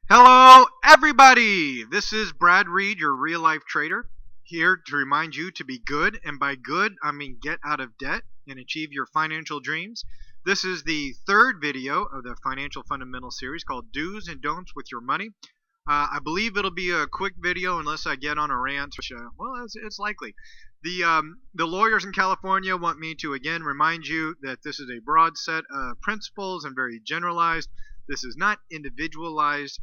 Hello, everybody! This is Brad Reed, your real life trader, here to remind you to be good. And by good, I mean get out of debt and achieve your financial dreams. This is the third video of the Financial Fundamentals series called Do's and Don'ts with Your Money. I believe it'll be a quick video unless I get on a rant, which, it's likely. The lawyers in California want me to again remind you that this is a broad set of principles and very generalized. This is not individualized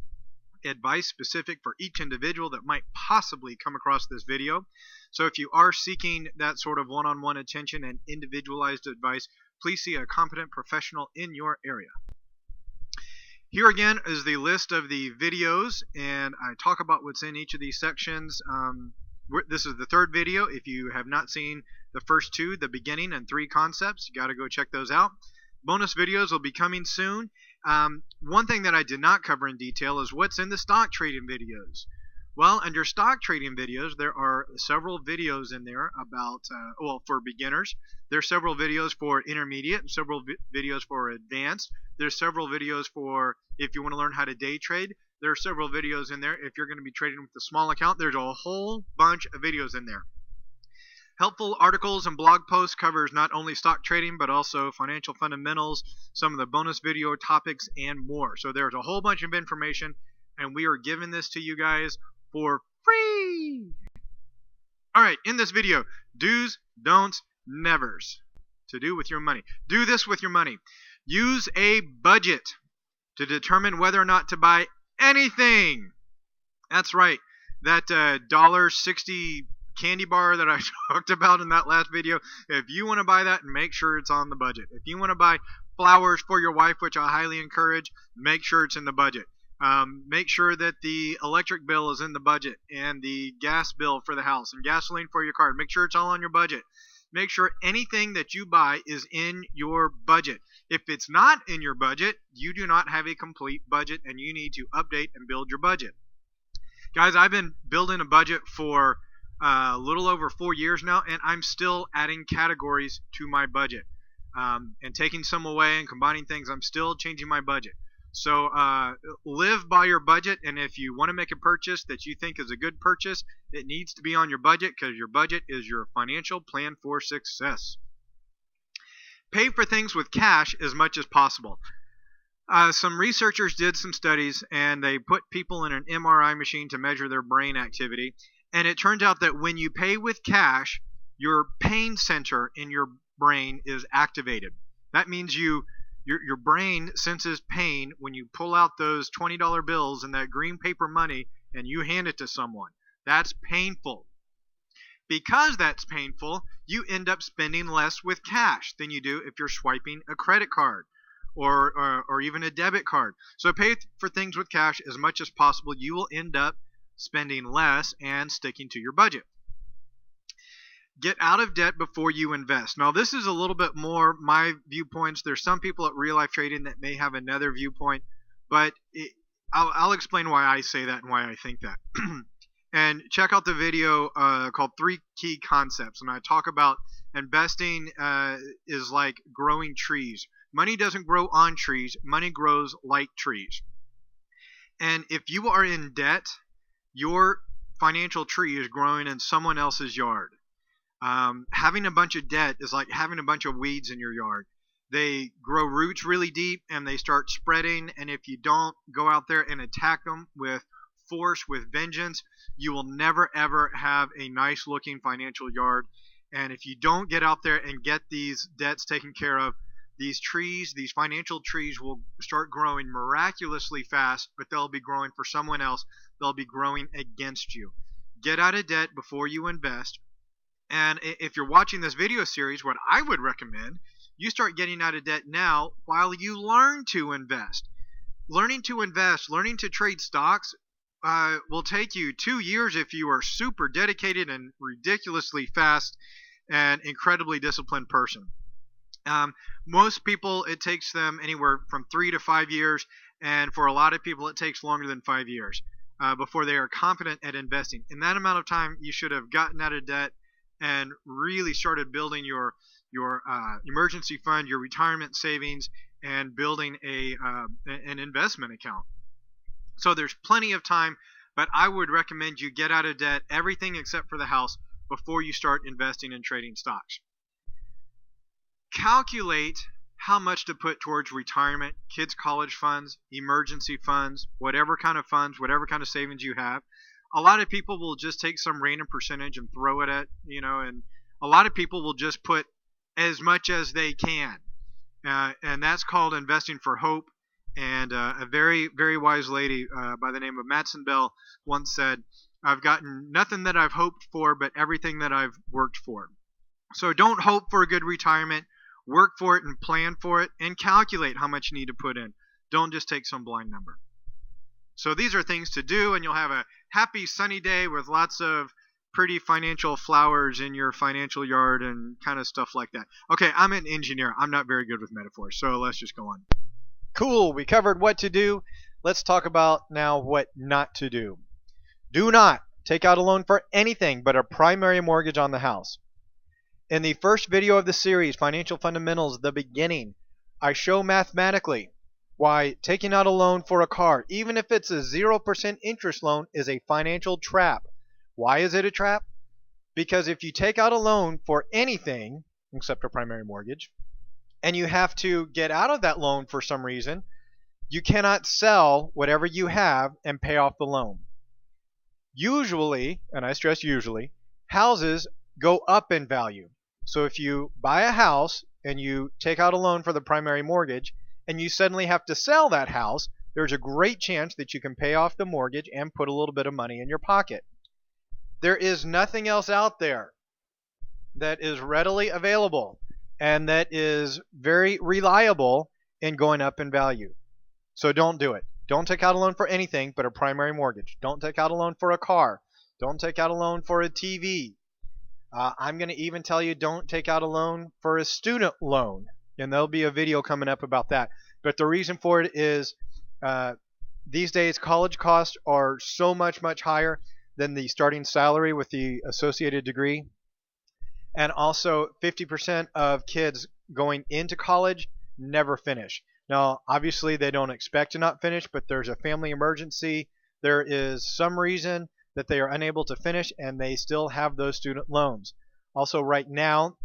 advice specific for each individual that might possibly come across this video. So if you are seeking that sort of one-on-one attention and individualized advice, please see a competent professional in your area. Here again is the list of the videos, and I talk about what's in each of these sections. This is the third video. If you have not seen the first two, the beginning and three concepts, you got to go check those out. Bonus videos will be coming soon. One thing that I did not cover in detail is what's in the stock trading videos. Well, under stock trading videos, there are several videos in there about, for beginners. There's several videos for intermediate, several videos for advanced. There's several videos for if you want to learn how to day trade. There are several videos in there if you're going to be trading with a small account. There's a whole bunch of videos in there. Helpful articles and blog posts covers not only stock trading but also financial fundamentals, some of the bonus video topics, and more. So there's a whole bunch of information, and we are giving this to you guys for free. Alright, in this video, do's, don'ts, nevers to do with your money. Do this with your money. Use a budget to determine whether or not to buy anything. That's right. That $1.60 candy bar that I talked about in that last video, if you want to buy that, make sure it's on the budget. If you want to buy flowers for your wife, which I highly encourage, make sure it's in the budget. Make sure that the electric bill is in the budget, and the gas bill for the house, and gasoline for your car. Make sure it's all on your budget. Make sure anything that you buy is in your budget. If it's not in your budget, you do not have a complete budget, and you need to update and build your budget. Guys, I've been building a budget for a little over 4 years now, and I'm still adding categories to my budget and taking some away and combining things. I'm still changing my budget. So live by your budget, and if you want to make a purchase that you think is a good purchase, it needs to be on your budget, because your budget is your financial plan for success. Pay for things with cash as much as possible. Some researchers did some studies, and they put people in an MRI machine to measure their brain activity. And it turns out that when you pay with cash, your pain center in your brain is activated. That means your brain senses pain when you pull out those $20 bills and that green paper money and you hand it to someone. That's painful. Because that's painful, you end up spending less with cash than you do if you're swiping a credit card or even a debit card. So pay for things with cash as much as possible. You will end up spending less and sticking to your budget. Get out of debt before you invest. Now, this is a little bit more my viewpoints. There's some people at Real Life Trading that may have another viewpoint, but I'll explain why I say that and why I think that. And check out the video called 3 Key Concepts, and I talk about investing is like growing trees. Money doesn't grow on trees. Money grows like trees. And if you are in debt, your financial tree is growing in someone else's yard. Having a bunch of debt is like having a bunch of weeds in your yard. They grow roots really deep, and they start spreading, and if you don't go out there and attack them with force, with vengeance, you will never ever have a nice looking financial yard. And if you don't get out there and get these debts taken care of, these trees, these financial trees, will start growing miraculously fast, but they'll be growing for someone else. They'll be growing against you. Get out of debt before you invest. And if you're watching this video series, what I would recommend, you start getting out of debt now while you learn to invest. Learning to invest, learning to trade stocks will take you 2 years if you are super dedicated and ridiculously fast and incredibly disciplined person. Most people, it takes them anywhere from 3 to 5 years, and for a lot of people it takes longer than 5 years before they are confident at investing. In that amount of time, you should have gotten out of debt and really started building your emergency fund, your retirement savings, and building an investment account. So there's plenty of time, but I would recommend you get out of debt, everything except for the house, before you start investing in trading stocks. Calculate how much to put towards retirement, kids' college funds, emergency funds, whatever kind of funds, whatever kind of savings you have. A lot of people will just take some random percentage and throw it at, and a lot of people will just put as much as they can. And that's called investing for hope. And a very, very wise lady by the name of Matson Bell once said, I've gotten nothing that I've hoped for, but everything that I've worked for. So don't hope for a good retirement. Work for it and plan for it and calculate how much you need to put in. Don't just take some blind number. So these are things to do, and you'll have a happy sunny day with lots of pretty financial flowers in your financial yard and kind of stuff like that. Okay, I'm an engineer. I'm not very good with metaphors, so let's just go on. Cool, we covered what to do. Let's talk about now what not to do. Do not take out a loan for anything but a primary mortgage on the house. In the first video of the series, Financial Fundamentals, the beginning, I show mathematically why taking out a loan for a car, even if it's a 0% interest loan, is a financial trap. Why is it a trap? Because if you take out a loan for anything, except a primary mortgage, and you have to get out of that loan for some reason, you cannot sell whatever you have and pay off the loan. Usually, and I stress usually, houses go up in value. So if you buy a house and you take out a loan for the primary mortgage and you suddenly have to sell that house, there's a great chance that you can pay off the mortgage and put a little bit of money in your pocket. There is nothing else out there that is readily available and that is very reliable in going up in value. So don't do it. Don't take out a loan for anything but a primary mortgage. Don't take out a loan for a car. Don't take out a loan for a TV. I'm going to even tell you don't take out a loan for a student loan. And there'll be a video coming up about that. But the reason for it is these days college costs are so much higher than the starting salary with the associated degree. And also 50% of kids going into college never finish. Now, obviously, they don't expect to not finish, but there's a family emergency. There is some reason that they are unable to finish, and they still have those student loans. Also, right now,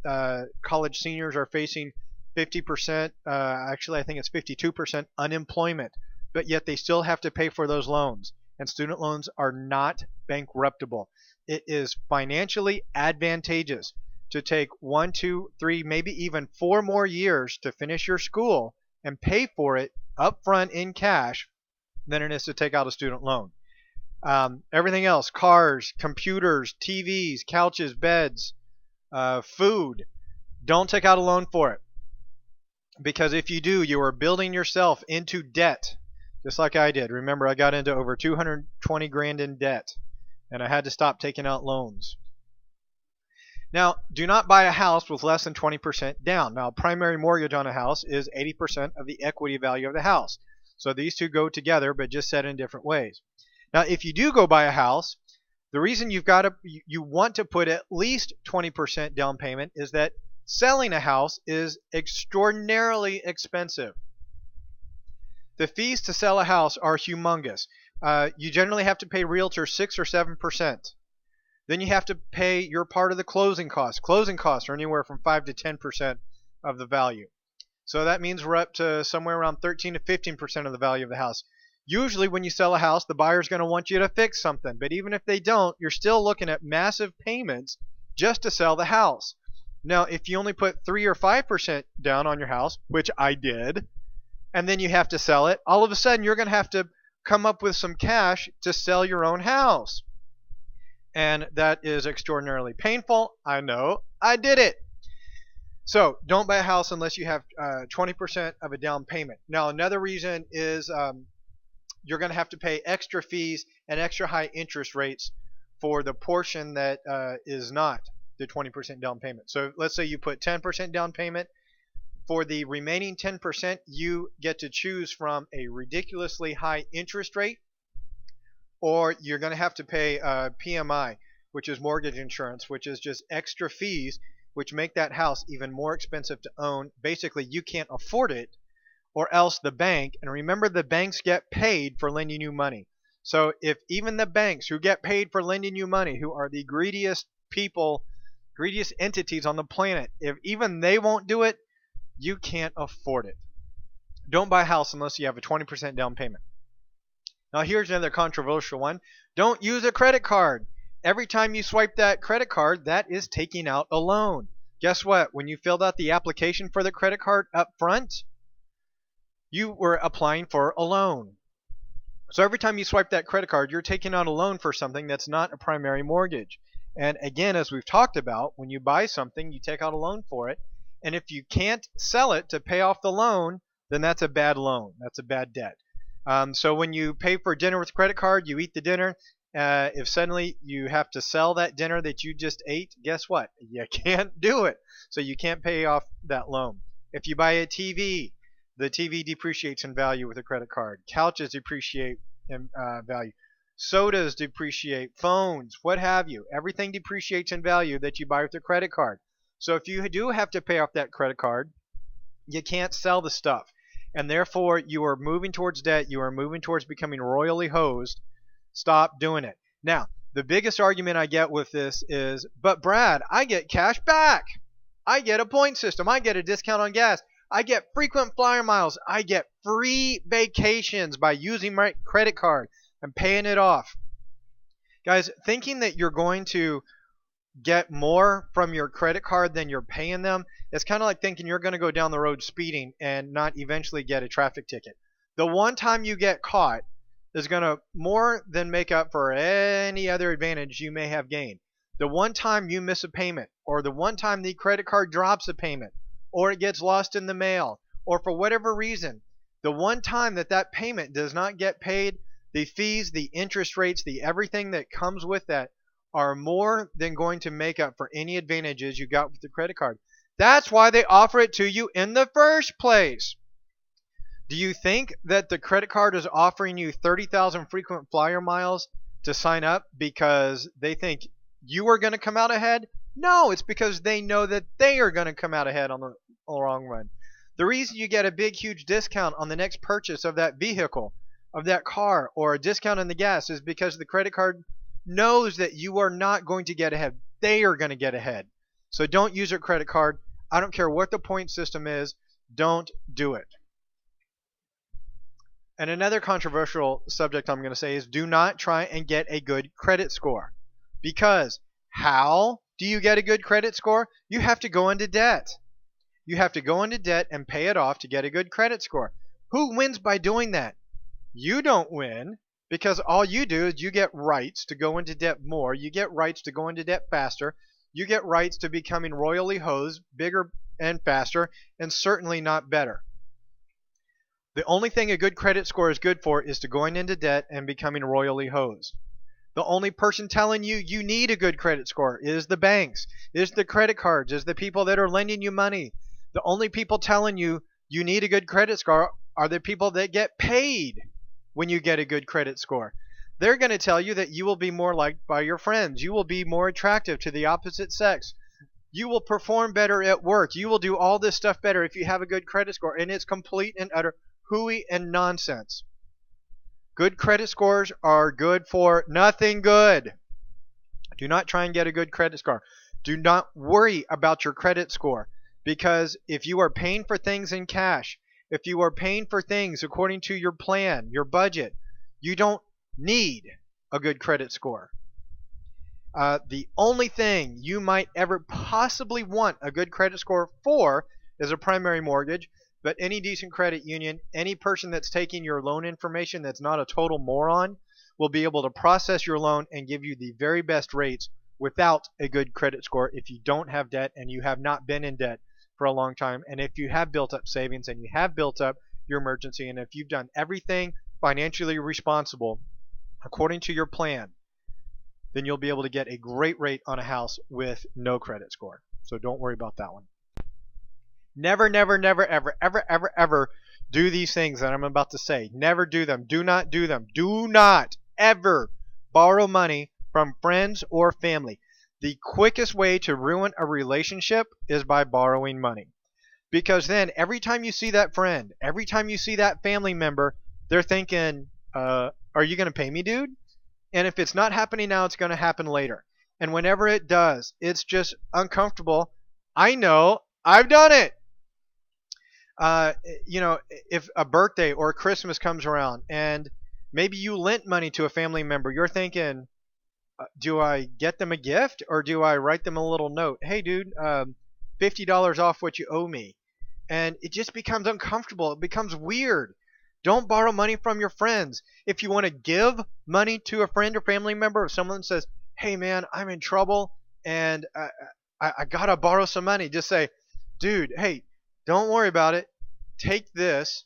college seniors are facing 50%, actually I think it's 52% unemployment, but yet they still have to pay for those loans. And student loans are not bankruptable. It is financially advantageous to take 1, 2, 3, maybe even 4 more years to finish your school and pay for it up front in cash than it is to take out a student loan. Everything else, cars, computers, TVs, couches, beds, food, don't take out a loan for it. Because if you do, you are building yourself into debt, just like I did. Remember, I got into over 220 grand in debt, and I had to stop taking out loans. Now, do not buy a house with less than 20% down. Now, primary mortgage on a house is 80% of the equity value of the house. So these two go together, but just said in different ways. Now, if you do go buy a house, the reason you want to put at least 20% down payment is that selling a house is extraordinarily expensive. The fees to sell a house are humongous. You generally have to pay realtors 6 or 7%. Then you have to pay your part of the closing costs. Closing costs are anywhere from 5 to 10% of the value. So that means we're up to somewhere around 13 to 15% of the value of the house. Usually when you sell a house, the buyer's going to want you to fix something. But even if they don't, you're still looking at massive payments just to sell the house. Now, if you only put 3 or 5% down on your house, which I did, and then you have to sell it, all of a sudden you're going to have to come up with some cash to sell your own house. And that is extraordinarily painful. I know. I did it. So don't buy a house unless you have 20% of a down payment. Now, another reason is you're going to have to pay extra fees and extra high interest rates for the portion that is not the 20% down payment. So let's say you put 10% down payment. For the remaining 10%, you get to choose from a ridiculously high interest rate, or you're going to have to pay PMI, which is mortgage insurance, which is just extra fees, which make that house even more expensive to own. Basically, you can't afford it, or else the bank, and remember the banks get paid for lending you money. So if even the banks who get paid for lending you money, who are the greediest people, greediest entities on the planet, if even they won't do it, you can't afford it. Don't buy a house unless you have a 20% down payment. Now here's another controversial one. Don't use a credit card. Every time you swipe that credit card, that is taking out a loan. Guess what? When you filled out the application for the credit card up front, you were applying for a loan. So every time you swipe that credit card, you're taking out a loan for something that's not a primary mortgage. And again, as we've talked about, when you buy something, you take out a loan for it. And if you can't sell it to pay off the loan, then that's a bad loan. That's a bad debt. So when you pay for dinner with a credit card, you eat the dinner. If suddenly you have to sell that dinner that you just ate, guess what? You can't do it. So you can't pay off that loan. If you buy a TV, the TV depreciates in value with a credit card. Couches depreciate in value. Sodas depreciate. Phones, what have you. Everything depreciates in value that you buy with a credit card. So if you do have to pay off that credit card, you can't sell the stuff. And therefore, you are moving towards debt. You are moving towards becoming royally hosed. Stop doing it. Now, the biggest argument I get with this is, but Brad, I get cash back. I get a point system. I get a discount on gas. I get frequent flyer miles. I get free vacations by using my credit card and paying it off. Guys, thinking that you're going to get more from your credit card than you're paying them, it's kind of like thinking you're going to go down the road speeding and not eventually get a traffic ticket. The one time you get caught is going to more than make up for any other advantage you may have gained. The one time you miss a payment, or the one time the credit card drops a payment, or it gets lost in the mail, or for whatever reason, the one time that that payment does not get paid, the fees, the interest rates, the everything that comes with that are more than going to make up for any advantages you got with the credit card. That's why they offer it to you in the first place. Do you think that the credit card is offering you 30,000 frequent flyer miles to sign up because they think you are going to come out ahead? No, it's because they know that they are going to come out ahead on the long run. The reason you get a big, huge discount on the next purchase of that vehicle, of that car, or a discount on the gas is because the credit card knows that you are not going to get ahead. They are going to get ahead. So don't use your credit card. I don't care what the point system is. Don't do it. And another controversial subject I'm going to say is do not try and get a good credit score. Because how do you get a good credit score? You have to go into debt. You have to go into debt and pay it off to get a good credit score. Who wins by doing that? You don't win, because all you do is you get rights to go into debt more. You get rights to go into debt faster. You get rights to becoming royally hosed, bigger and faster, and certainly not better. The only thing a good credit score is good for is to going into debt and becoming royally hosed. The only person telling you you need a good credit score is the banks, is the credit cards, is the people that are lending you money. The only people telling you you need a good credit score are the people that get paid when you get a good credit score. They're going to tell you that you will be more liked by your friends. You will be more attractive to the opposite sex. You will perform better at work. You will do all this stuff better if you have a good credit score. And it's complete and utter hooey and nonsense. Good credit scores are good for nothing good. Do not try and get a good credit score. Do not worry about your credit score, because if you are paying for things in cash, if you are paying for things according to your plan, your budget, you don't need a good credit score. The only thing you might ever possibly want a good credit score for is a primary mortgage, but any decent credit union, any person that's taking your loan information that's not a total moron, will be able to process your loan and give you the very best rates without a good credit score if you don't have debt and you have not been in debt for a long time, and if you have built up savings and you have built up your emergency, and if you've done everything financially responsible according to your plan, then you'll be able to get a great rate on a house with no credit score. So don't worry about that one. Never, never, never, ever, ever, ever, ever do these things that I'm about to say. Never do them. Do not do them. Do not ever borrow money from friends or family. The quickest way to ruin a relationship is by borrowing money. Because then every time you see that friend, every time you see that family member, they're thinking, are you going to pay me, dude? And if it's not happening now, it's going to happen later. And whenever it does, it's just uncomfortable. I know, I've done it. Uh, if a birthday or Christmas comes around and maybe you lent money to a family member, you're thinking, do I get them a gift or do I write them a little note? Hey, dude, $50 off what you owe me. And it just becomes uncomfortable. It becomes weird. Don't borrow money from your friends. If you want to give money to a friend or family member, if someone says, hey, man, I'm in trouble and I got to borrow some money, just say, dude, hey, don't worry about it. Take this.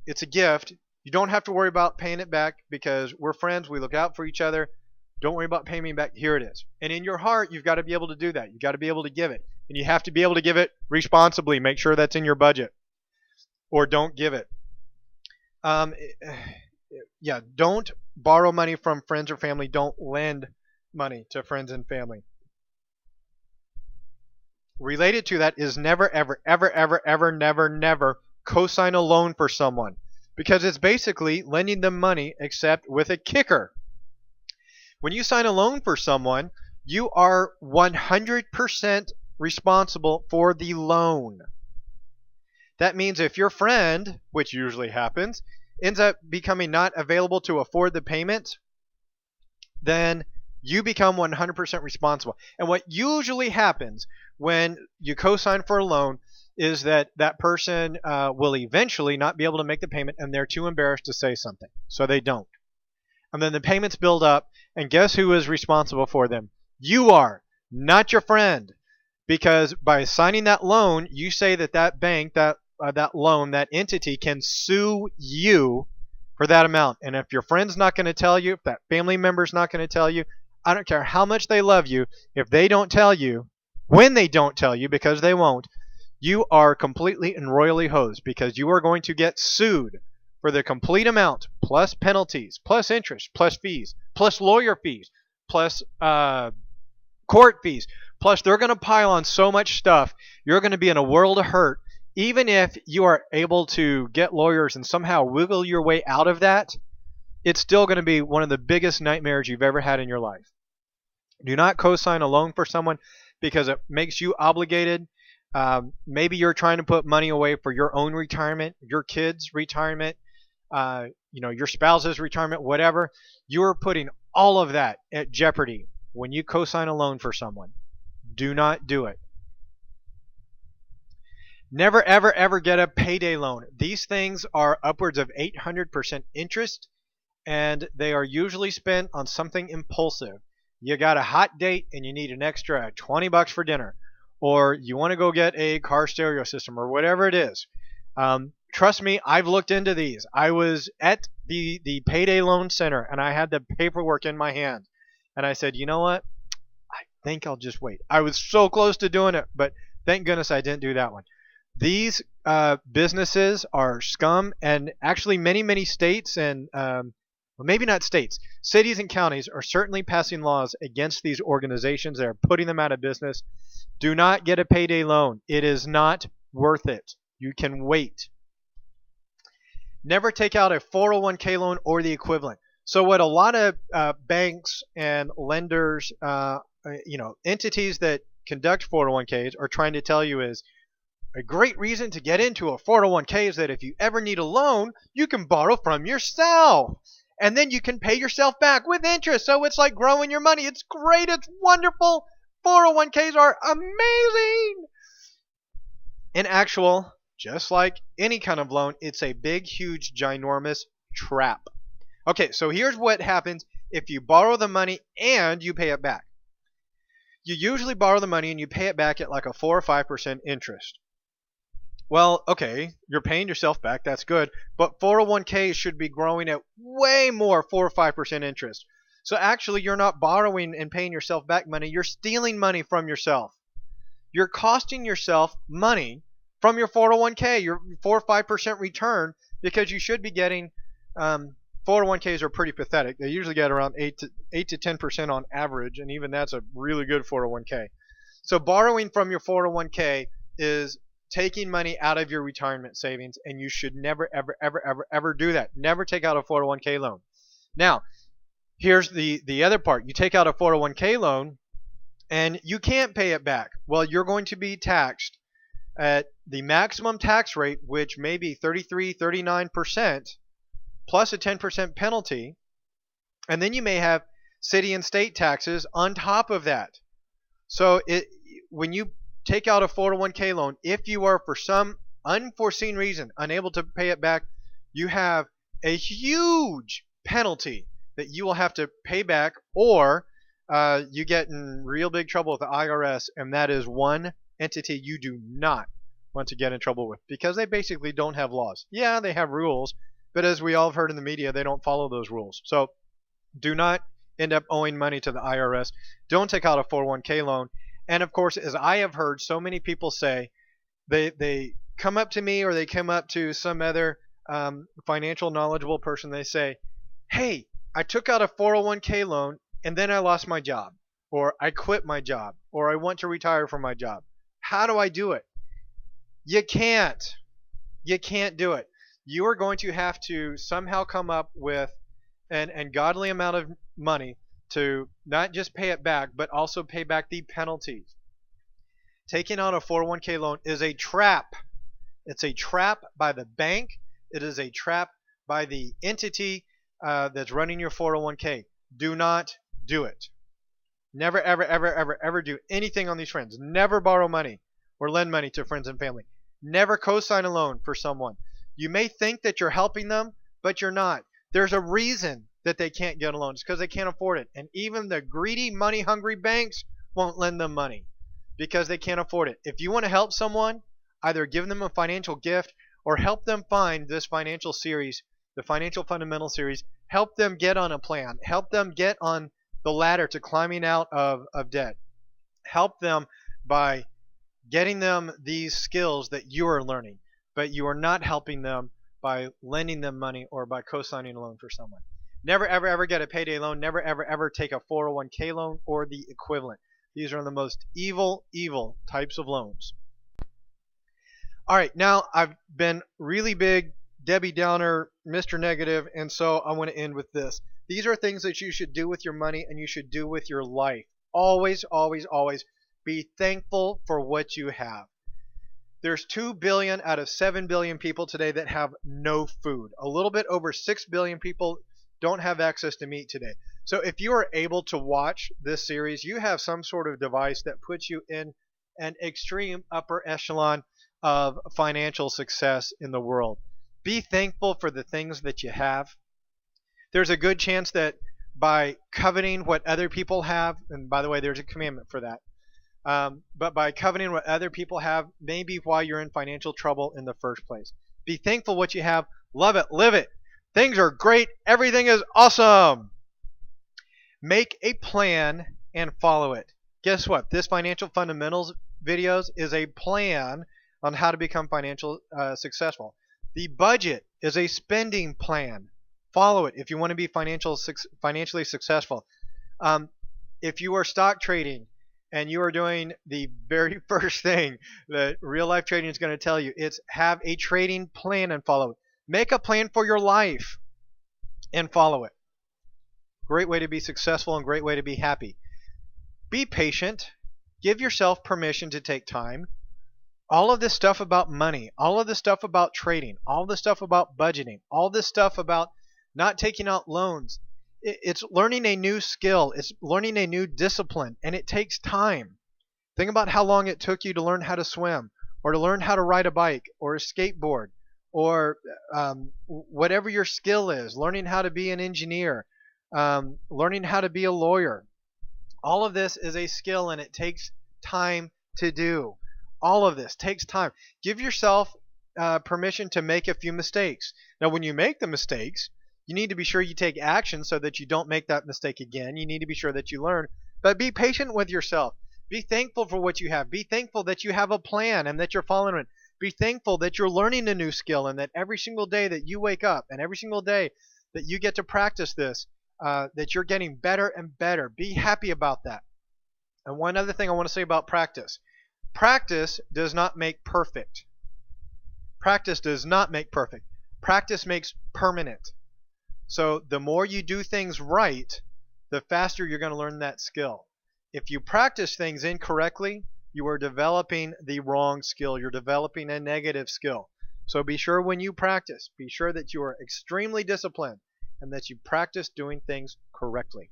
It's a gift. You don't have to worry about paying it back because we're friends. We look out for each other. Don't worry about paying me back. Here it is. And in your heart, you've got to be able to do that. You've got to be able to give it. And you have to be able to give it responsibly. Make sure that's in your budget. Or don't give it. Yeah, don't borrow money from friends or family. Don't lend money to friends and family. Related to that is never, ever, ever, ever, ever, never, never co-sign a loan for someone. Because it's basically lending them money except with a kicker. When you sign a loan for someone, you are 100% responsible for the loan. That means if your friend, which usually happens, ends up becoming not available to afford the payment, then you become 100% responsible. And what usually happens when you co-sign for a loan is that that person will eventually not be able to make the payment and they're too embarrassed to say something, so they don't. And then the payments build up, and guess who is responsible for them? You are, not your friend. Because by signing that loan, you say that that bank, that loan, that entity can sue you for that amount. And if your friend's not going to tell you, if that family member's not going to tell you, I don't care how much they love you, if they don't tell you, when they don't tell you, because they won't, you are completely and royally hosed because you are going to get sued for the complete amount, plus penalties, plus interest, plus fees, plus lawyer fees, plus court fees. Plus, they're going to pile on so much stuff, you're going to be in a world of hurt. Even if you are able to get lawyers and somehow wiggle your way out of that, it's still going to be one of the biggest nightmares you've ever had in your life. Do not co-sign a loan for someone because it makes you obligated. Maybe you're trying to put money away for your own retirement, your kids' retirement, your spouse's retirement, whatever. You're putting all of that at jeopardy when you co-sign a loan for someone. Do not do it. Never, ever, ever get a payday loan. These things are upwards of 800% interest, and they are usually spent on something impulsive. You got a hot date and you need an extra $20 for dinner, or you want to go get a car stereo system or whatever it is. Trust me, I've looked into these. I was at the Payday Loan Center, and I had the paperwork in my hand. And I said, you know what? I think I'll just wait. I was so close to doing it, but thank goodness I didn't do that one. These businesses are scum, and actually many, many states and well, maybe not states, cities and counties are certainly passing laws against these organizations. They're putting them out of business. Do not get a payday loan. It is not worth it. You can wait. Never take out a 401k loan or the equivalent. So what a lot of banks and lenders, entities that conduct 401ks are trying to tell you is a great reason to get into a 401k is that if you ever need a loan, you can borrow from yourself. And then you can pay yourself back with interest. So it's like growing your money. It's great. It's wonderful. 401ks are amazing. In actual, just like any kind of loan, it's a big, huge, ginormous trap. Okay, so here's what happens if you borrow the money and you pay it back. You usually borrow the money and you pay it back at like a 4 or 5% interest. Well, okay, you're paying yourself back. That's good. But 401ks should be growing at way more 4 or 5% interest. So actually, you're not borrowing and paying yourself back money. You're stealing money from yourself. You're costing yourself money from your 401k, your 4 or 5% return, because you should be getting 401ks are pretty pathetic. They usually get around 8 to 10% on average, and even that's a really good 401k. So borrowing from your 401k is taking money out of your retirement savings, and you should never, ever, ever, ever, ever do that. Never take out a 401k loan. Now, here's the other part. You take out a 401k loan and you can't pay it back. Well, you're going to be taxed at the maximum tax rate, which may be 33, 39%, plus a 10% penalty. And then you may have city and state taxes on top of that. So when you take out a 401k loan, if you are for some unforeseen reason unable to pay it back, you have a huge penalty that you will have to pay back, or you get in real big trouble with the IRS, and that is one entity you do not want to get in trouble with, because they basically don't have laws. Yeah, they have rules, but as we all have heard in the media, they don't follow those rules. So do not end up owing money to the IRS. Don't take out a 401k loan. And of course, as I have heard so many people say, they come up to me, or they come up to some other financial knowledgeable person. They say, hey, I took out a 401k loan and then I lost my job, or I quit my job, or I want to retire from my job. How do I do it? You can't. You can't do it. You are going to have to somehow come up with an ungodly amount of money to not just pay it back, but also pay back the penalties. Taking out a 401k loan is a trap. It's a trap by the bank. It is a trap by the entity that's running your 401k. Do not do it. Never, ever, ever, ever, ever do anything on these friends. Never borrow money or lend money to friends and family. Never co-sign a loan for someone. You may think that you're helping them, but you're not. There's a reason that they can't get a loan. It's because they can't afford it. And even the greedy, money-hungry banks won't lend them money because they can't afford it. If you want to help someone, either give them a financial gift or help them find this financial series, the Financial Fundamental series. Help them get on a plan. Help them get on the ladder to climbing out of debt. Help them by getting them these skills that you are learning, but you are not helping them by lending them money or by co-signing a loan for someone. Never, ever, ever get a payday loan. Never, ever, ever take a 401k loan or the equivalent. These are the most evil, evil types of loans. All right, now I've been really big Debbie Downer, Mr. Negative, and so I want to end with this. These are things that you should do with your money and you should do with your life. Always, always, always be thankful for what you have. There's 2 billion out of 7 billion people today that have no food. A little bit over 6 billion people don't have access to meat today. So if you are able to watch this series, you have some sort of device that puts you in an extreme upper echelon of financial success in the world. Be thankful for the things that you have. There's a good chance that by coveting what other people have, and by the way, there's a commandment for that, but by coveting what other people have, maybe why you're in financial trouble in the first place. Be thankful what you have. Love it. Live it. Things are great. Everything is awesome. Make a plan and follow it. Guess what? This Financial Fundamentals videos is a plan on how to become financially successful. The budget is a spending plan. Follow it if you want to be financially successful. If you are stock trading and you are doing the very first thing that real life trading is going to tell you, it's have a trading plan and follow it. Make a plan for your life and follow it. Great way to be successful and great way to be happy. Be patient. Give yourself permission to take time. All of this stuff about money, all of this stuff about trading, all this stuff about budgeting, all this stuff about not taking out loans, it's learning a new skill. It's learning a new discipline, and it takes time. Think about how long it took you to learn how to swim, or to learn how to ride a bike, or a skateboard, or whatever your skill is, learning how to be an engineer, learning how to be a lawyer. All of this is a skill, and it takes time to do. All of this takes time. Give yourself permission to make a few mistakes. Now, when you make the mistakes, you need to be sure you take action so that you don't make that mistake again. You need to be sure that you learn. But be patient with yourself. Be thankful for what you have. Be thankful that you have a plan and that you're following it. Be thankful that you're learning a new skill and that every single day that you wake up and every single day that you get to practice this, that you're getting better and better. Be happy about that. And one other thing I want to say about practice. Practice does not make perfect. Practice does not make perfect. Practice makes permanent. So the more you do things right, the faster you're going to learn that skill. If you practice things incorrectly, you are developing the wrong skill. You're developing a negative skill. So be sure when you practice, be sure that you are extremely disciplined and that you practice doing things correctly.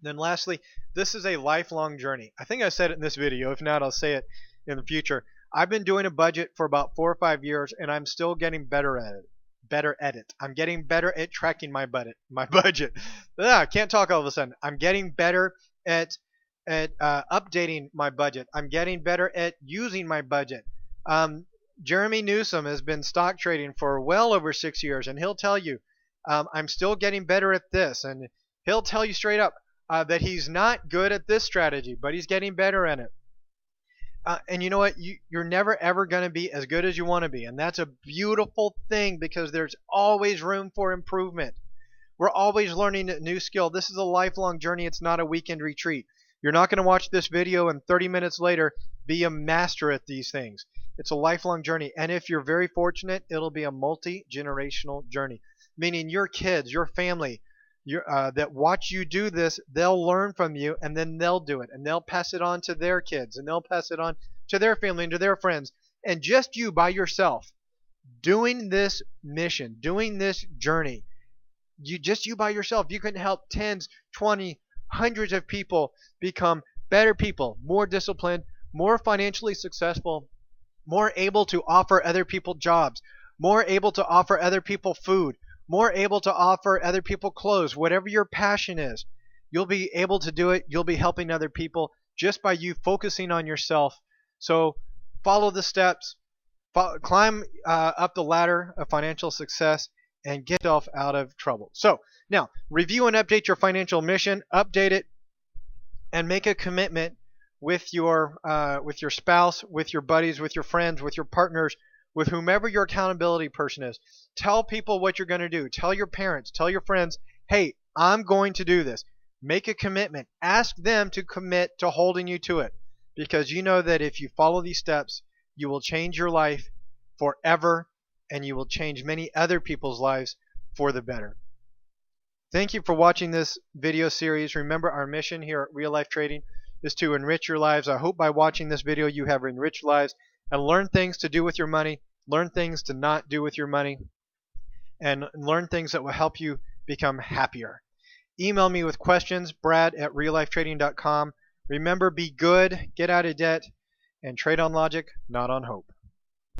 Then lastly, this is a lifelong journey. I think I said it in this video. If not, I'll say it in the future. I've been doing a budget for about 4 or 5 years, and I'm still getting better at it. I'm getting better at tracking my budget. I can't talk all of a sudden. I'm getting better at updating my budget. I'm getting better at using my budget. Jeremy Newsom has been stock trading for well over 6 years, and he'll tell you, I'm still getting better at this, and he'll tell you straight up that he's not good at this strategy, but he's getting better at it. And you know what? You're never ever going to be as good as you want to be. And that's a beautiful thing because there's always room for improvement. We're always learning a new skill. This is a lifelong journey. It's not a weekend retreat. You're not going to watch this video and 30 minutes later be a master at these things. It's a lifelong journey. And if you're very fortunate, it'll be a multi-generational journey, meaning your kids, your family, that watch you do this, they'll learn from you, and then they'll do it, and they'll pass it on to their kids, and they'll pass it on to their family and to their friends. And just you by yourself doing this mission, doing this journey, you by yourself, you can help tens, 20, hundreds of people become better people, more disciplined, more financially successful, more able to offer other people jobs, more able to offer other people food, more able to offer other people clothes. Whatever your passion is, you'll be able to do it. You'll be helping other people just by you focusing on yourself. So follow the steps, climb up the ladder of financial success, and get yourself out of trouble. So now, review and update your financial mission, update it, and make a commitment with your spouse, with your buddies, with your friends, with your partners, with whomever your accountability person is. Tell people what you're going to do. Tell your parents, tell your friends, hey, I'm going to do this. Make a commitment. Ask them to commit to holding you to it, because you know that if you follow these steps, you will change your life forever, and you will change many other people's lives for the better. Thank you for watching this video series. Remember, our mission here at Real Life Trading is to enrich your lives. I hope by watching this video you have enriched lives and learned things to do with your money, learn things to not do with your money, and learn things that will help you become happier. Email me with questions, brad@reallifetrading.com. Remember, be good, get out of debt, and trade on logic, not on hope.